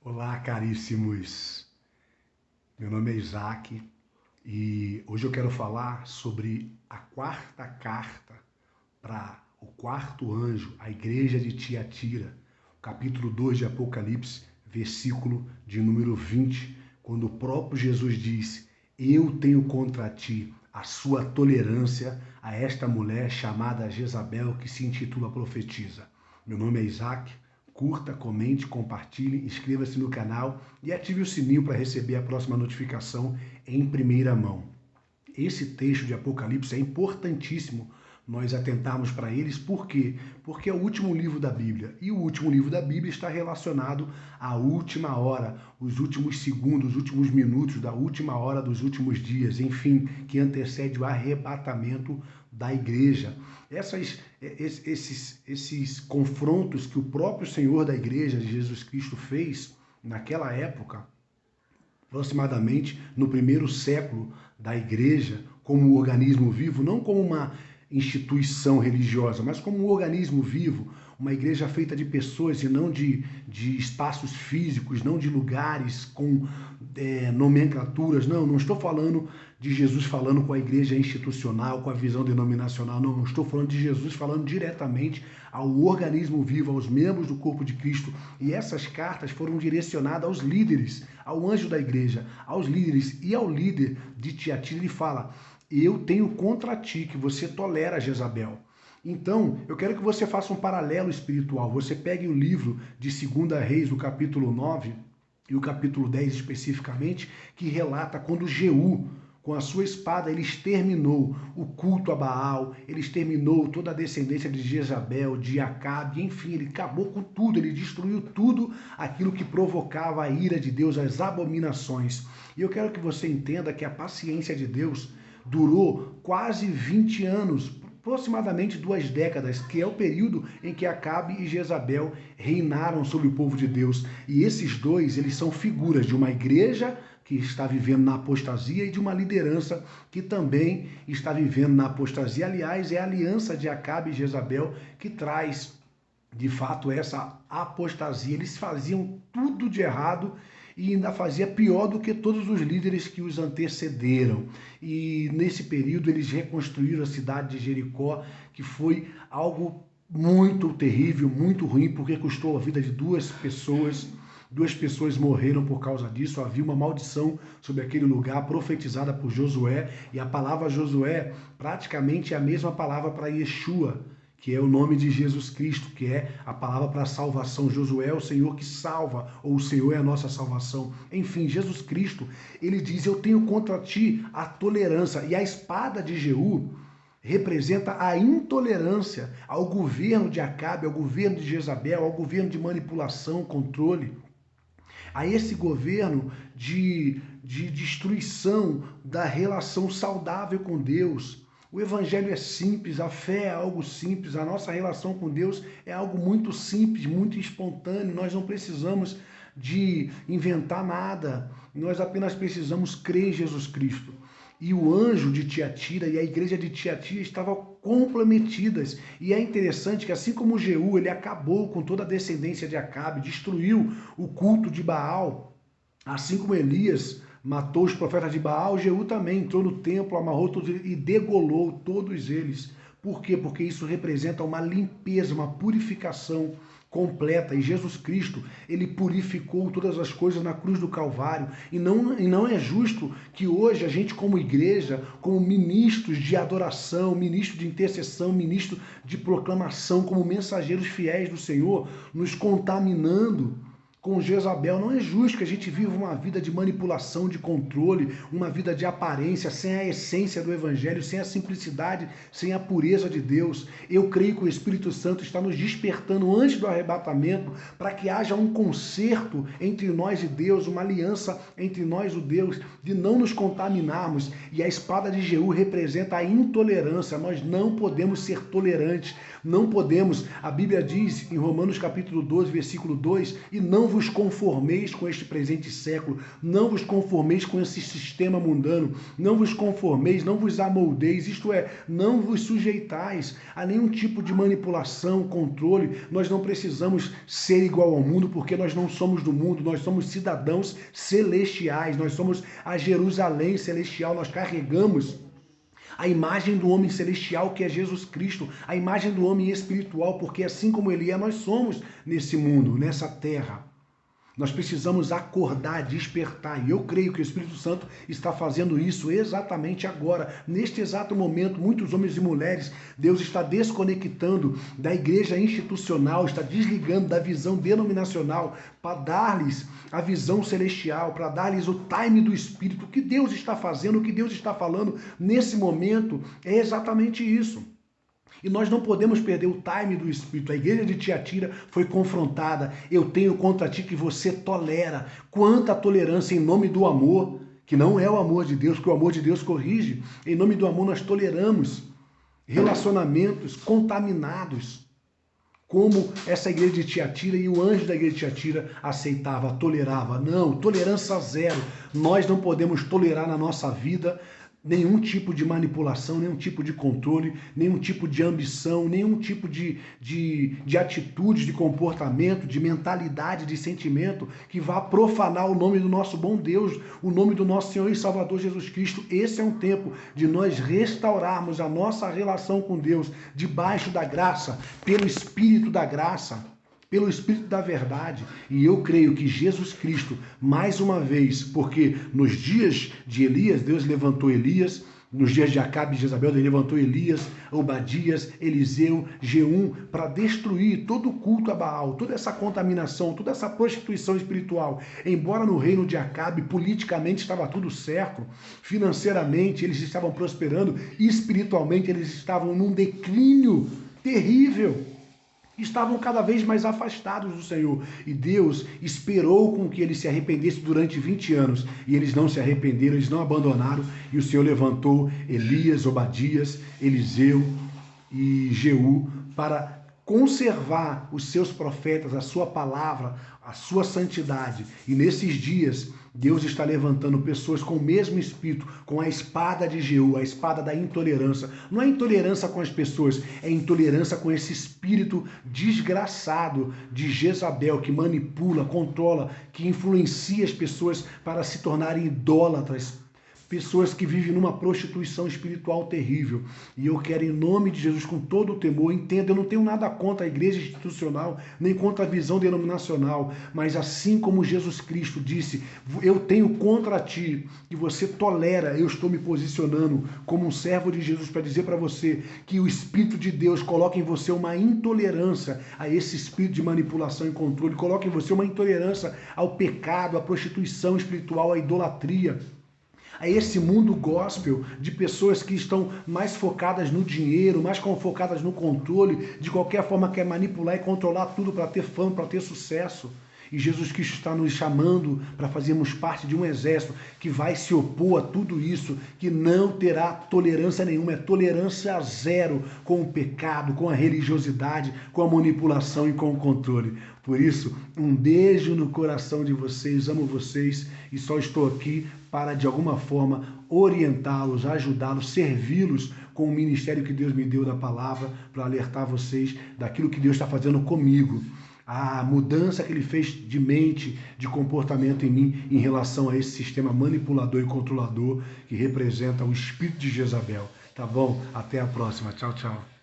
Olá, caríssimos. Meu nome é Isaac e hoje eu quero falar sobre a quarta carta para o quarto anjo, a igreja de Tiatira, capítulo 2 de Apocalipse, versículo de número 20, quando o próprio Jesus diz: Eu tenho contra ti a sua tolerância a esta mulher chamada Jezabel, que se intitula profetisa. Meu nome é Isaac. Curta, comente, compartilhe, inscreva-se no canal e ative o sininho para receber a próxima notificação em primeira mão. Esse texto de Apocalipse é importantíssimo nós atentarmos para eles. Por quê? Porque é o último livro da Bíblia. E o último livro da Bíblia está relacionado à última hora, os últimos segundos, os últimos minutos da última hora dos últimos dias, enfim, que antecede o arrebatamento da igreja. Esses confrontos que o próprio Senhor da igreja de Jesus Cristo fez naquela época, aproximadamente no primeiro século da igreja, como um organismo vivo, não como uma instituição religiosa, mas como um organismo vivo, uma igreja feita de pessoas e não de espaços físicos, não de lugares com nomenclaturas. Não estou falando de Jesus falando com a igreja institucional, com a visão denominacional, não estou falando de Jesus falando diretamente ao organismo vivo, aos membros do corpo de Cristo. E essas cartas foram direcionadas aos líderes, ao anjo da igreja, aos líderes e ao líder de Tiatira. Ele fala: eu tenho contra ti que você tolera Jezabel. Então, eu quero que você faça um paralelo espiritual. Você pegue o livro de 2 Reis, o capítulo 9 e o capítulo 10 especificamente, que relata quando Jeú, com a sua espada, ele exterminou o culto a Baal, ele exterminou toda a descendência de Jezabel, de Acabe, enfim, ele acabou com tudo, ele destruiu tudo aquilo que provocava a ira de Deus, as abominações. E eu quero que você entenda que a paciência de Deus durou quase 20 anos, aproximadamente 2 décadas, que é o período em que Acabe e Jezabel reinaram sobre o povo de Deus. E esses dois, eles são figuras de uma igreja que está vivendo na apostasia e de uma liderança que também está vivendo na apostasia. Aliás, é a aliança de Acabe e Jezabel que traz, de fato, essa apostasia. Eles faziam tudo de errado e ainda fazia pior do que todos os líderes que os antecederam. E nesse período eles reconstruíram a cidade de Jericó, que foi algo muito terrível, muito ruim, porque custou a vida de 2 pessoas. 2 pessoas morreram por causa disso. Havia uma maldição sobre aquele lugar profetizada por Josué, e a palavra Josué praticamente é a mesma palavra para Yeshua, que é o nome de Jesus Cristo, que é a palavra para salvação. Josué é o Senhor que salva, ou o Senhor é a nossa salvação. Enfim, Jesus Cristo, ele diz: eu tenho contra ti a tolerância. E a espada de Jeú representa a intolerância ao governo de Acabe, ao governo de Jezabel, ao governo de manipulação, controle, a esse governo de destruição da relação saudável com Deus. O evangelho é simples, a fé é algo simples, a nossa relação com Deus é algo muito simples, muito espontâneo. Nós não precisamos de inventar nada, nós apenas precisamos crer em Jesus Cristo. E o anjo de Tiatira e a igreja de Tiatira estavam comprometidas. E é interessante que, assim como Jeú, ele acabou com toda a descendência de Acabe, destruiu o culto de Baal, assim como Elias matou os profetas de Baal, Jeú também entrou no templo, amarrou todos eles e degolou todos eles. Por quê? Porque isso representa uma limpeza, uma purificação completa. E Jesus Cristo, ele purificou todas as coisas na cruz do Calvário. E não é justo que hoje a gente, como igreja, como ministros de adoração, ministros de intercessão, ministros de proclamação, como mensageiros fiéis do Senhor, nos contaminando com Jezabel. Não é justo que a gente viva uma vida de manipulação, de controle, uma vida de aparência, sem a essência do Evangelho, sem a simplicidade, sem a pureza de Deus. Eu creio que o Espírito Santo está nos despertando antes do arrebatamento para que haja um concerto entre nós e Deus, uma aliança entre nós e o Deus, de não nos contaminarmos. E a espada de Jeú representa a intolerância. Nós não podemos ser tolerantes, não podemos. A Bíblia diz em Romanos capítulo 12, versículo 2, e não vos conformeis com este presente século, não vos conformeis com esse sistema mundano, não vos conformeis, não vos amoldeis, isto é, não vos sujeitais a nenhum tipo de manipulação, controle. Nós não precisamos ser igual ao mundo, porque nós não somos do mundo, nós somos cidadãos celestiais, nós somos a Jerusalém celestial, nós carregamos a imagem do homem celestial, que é Jesus Cristo, a imagem do homem espiritual, porque assim como ele é, nós somos nesse mundo, nessa terra. Nós precisamos acordar, despertar, e eu creio que o Espírito Santo está fazendo isso exatamente agora, neste exato momento. Muitos homens e mulheres, Deus está desconectando da igreja institucional, está desligando da visão denominacional para dar-lhes a visão celestial, para dar-lhes o time do Espírito. O que Deus está fazendo, o que Deus está falando nesse momento é exatamente isso. E nós não podemos perder o time do Espírito. A igreja de Tiatira foi confrontada. Eu tenho contra ti que você tolera. Quanta tolerância em nome do amor, que não é o amor de Deus, que o amor de Deus corrige. Em nome do amor nós toleramos relacionamentos contaminados, como essa igreja de Tiatira e o anjo da igreja de Tiatira aceitava, tolerava. Não, tolerância zero. Nós não podemos tolerar na nossa vida nenhum tipo de manipulação, nenhum tipo de controle, nenhum tipo de ambição, nenhum tipo de atitude, de comportamento, de mentalidade, de sentimento que vá profanar o nome do nosso bom Deus, o nome do nosso Senhor e Salvador Jesus Cristo. Esse é um tempo de nós restaurarmos a nossa relação com Deus debaixo da graça, pelo Espírito da graça, pelo Espírito da verdade. E eu creio que Jesus Cristo, mais uma vez, porque nos dias de Elias, Deus levantou Elias, nos dias de Acabe e Jezabel, Deus levantou Elias, Obadias, Eliseu, Jeú, para destruir todo o culto a Baal, toda essa contaminação, toda essa prostituição espiritual. Embora no reino de Acabe, politicamente estava tudo certo, financeiramente eles estavam prosperando, e espiritualmente eles estavam num declínio terrível. Estavam cada vez mais afastados do Senhor. E Deus esperou com que eles se arrependessem durante 20 anos. E eles não se arrependeram, eles não abandonaram. E o Senhor levantou Elias, Obadias, Eliseu e Jeú para conservar os seus profetas, a sua palavra, a sua santidade. E nesses dias, Deus está levantando pessoas com o mesmo espírito, com a espada de Jeú, a espada da intolerância. Não é intolerância com as pessoas, é intolerância com esse espírito desgraçado de Jezabel, que manipula, controla, que influencia as pessoas para se tornarem idólatras, pessoas que vivem numa prostituição espiritual terrível. E eu quero, em nome de Jesus, com todo o temor, entenda, eu não tenho nada contra a igreja institucional, nem contra a visão denominacional, mas assim como Jesus Cristo disse, eu tenho contra ti, e você tolera, eu estou me posicionando como um servo de Jesus para dizer para você que o Espírito de Deus coloca em você uma intolerância a esse espírito de manipulação e controle, coloca em você uma intolerância ao pecado, à prostituição espiritual, à idolatria, a esse mundo gospel de pessoas que estão mais focadas no dinheiro, mais focadas no controle, de qualquer forma quer manipular e controlar tudo para ter fama, para ter sucesso. E Jesus Cristo está nos chamando para fazermos parte de um exército que vai se opor a tudo isso, que não terá tolerância nenhuma, é tolerância zero com o pecado, com a religiosidade, com a manipulação e com o controle. Por isso, um beijo no coração de vocês, amo vocês e só estou aqui para, de alguma forma, orientá-los, ajudá-los, servi-los com o ministério que Deus me deu da palavra, para alertar vocês daquilo que Deus está fazendo comigo. A mudança que ele fez de mente, de comportamento em mim em relação a esse sistema manipulador e controlador que representa o espírito de Jezabel. Tá bom? Até a próxima. Tchau, tchau.